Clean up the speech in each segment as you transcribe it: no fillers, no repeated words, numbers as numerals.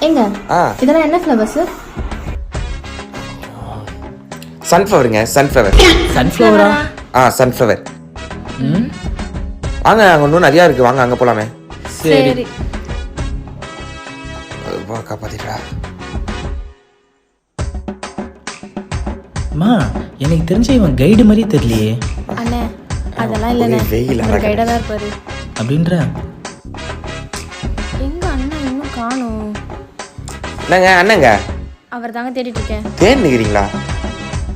எங்க இதெல்லாம் என்ன ஃப்ளவர்ஸ்? சன்ஃப்ளவருங்க. சன்ஃப்ளவர். சன்ஃப்ளவரா? சன்ஃப்ளவர். வாங்க, அங்கே இன்னும் நிறையா இருக்குது, வாங்க அங்கே போகலாமே. சரி வா, காப்பாத்திட்டா. அம்மா, எனக்கு தெரிஞ்ச இவன் கைடு மாதிரி தெரியலையே. அண்ணே அதெல்லாம் இல்லைண்ணே, வெயில் கைடாக தான் இருப்பாரு அப்படின்ற. எங்க அண்ணா இன்னும் காணும்? என்னங்க அண்ணங்க? அவர் தாங்க தேடிட்டு இருக்கேன். தேடிக்கிறீங்களா?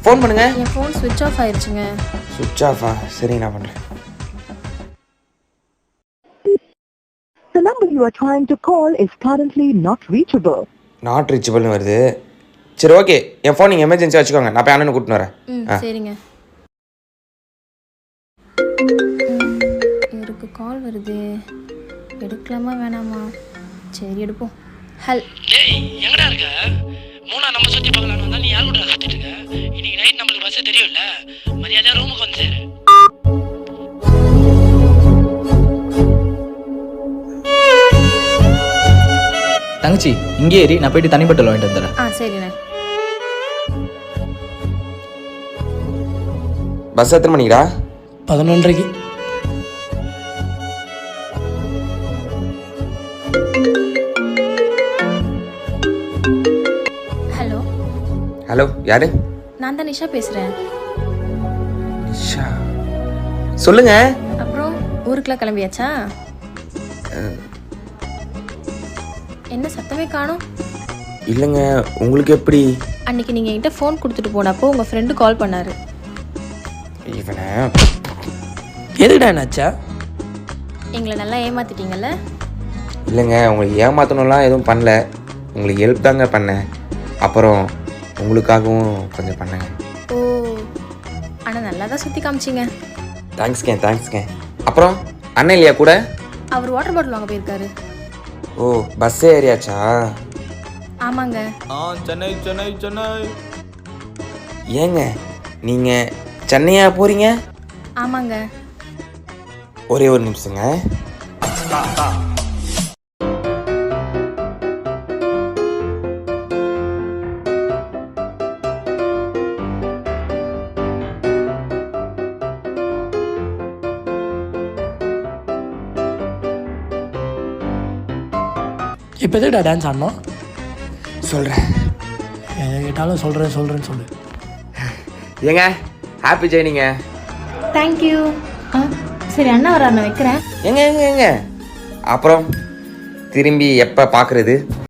ஃபோன் பண்ணுங்க. என் ஃபோன் ஸ்விட்ச் ஆஃப் ஆயிடுச்சுங்க. சுவிட்ச் ஆஃபா? சரி, நான் பண்ணுறேன். The number you are trying to call is currently not reachable. Not ரீச்சபிள்னு வருது. சரி, ஓகே, என் ஃபோன் நீங்கள் எமர்ஜென்சியாக வச்சுக்கோங்க, நான் போய் அண்ணனை கூட்டின்னு வரேன். சரிங்க. இவருக்கு கால் வருது, எடுக்கலாமா வேணாமா? சரி எடுப்போம். டேய், எங்கடா இருக்க? மூணா நம்ம சுத்தி பார்க்கலாம்னு வந்தா நீ யார் கூட சுத்திட்டு இருக்க? இன்னைக்கு நைட் நம்மளுக்கு பஸ் தெரியும்ல, மரியாதையா ரூமுக்கு வந்து சேரு. தங்கச்சி இங்கே ஏறி, நான் போயிட்டு தனி பட்டல் வாங்கிட்டு வந்துடுறேன். சரிண்ணே. பஸ் எத்தனை மணிக்குடா? 11:30. ஹலோ ஹலோ, யாரு? நான் தான் நிஷா பேசுகிறேன். நிஷா, சொல்லுங்க. அப்புறம் ஊருக்குலாம் கிளம்பியாச்சா? என்ன சத்தமே காணோம்? இல்லைங்க, உங்களுக்கு எப்படி? அன்னைக்கு நீங்கள் என்கிட்ட ஃபோன் கொடுத்துட்டு போனப்போ உங்கள் ஃப்ரெண்டு கால் பண்ணார். இவனை எதுக்குடா என்னாச்சா? எங்களை நல்லா ஏமாத்திட்டீங்கல்ல? இல்லைங்க, உங்களுக்கு ஏமாற்றணும்லாம் எதுவும் பண்ணல, உங்களுக்கு ஹெல்ப் தாங்க பண்ணேன். அப்புறம் உங்களுக்காகவும் கொஞ்சம் பண்ணேங்க. ஓ, ஆனால் நல்லா தான் சுற்றி காமிச்சிங்க. தேங்க்ஸ்ங்க. அப்புறம் அண்ணன் இல்லையா கூட? அவர் வாட்டர் பாட்டில் வாங்க போயிருக்காரு. ஓ, பஸ் ஏறியாச்சா? ஆமாங்க. சென்னை. ஏங்க நீங்கள் சென்னையா போகிறீங்க? ஆமாங்க. ஒரே ஒரு நிமிஷங்க. இப்போ எதுக்குடா டான்ஸ் ஆடணும்? சொல்கிறேன். எதை கேட்டாலும் சொல்கிறேன்னு சொல்லு. ஏங்க, ஹாப்பி ஜெர்னிங்க. தேங்க்யூ. சரி அண்ணா வர நான் வைக்கிறேன். ஏங்க அப்புறம் திரும்பி எப்போ பார்க்குறது?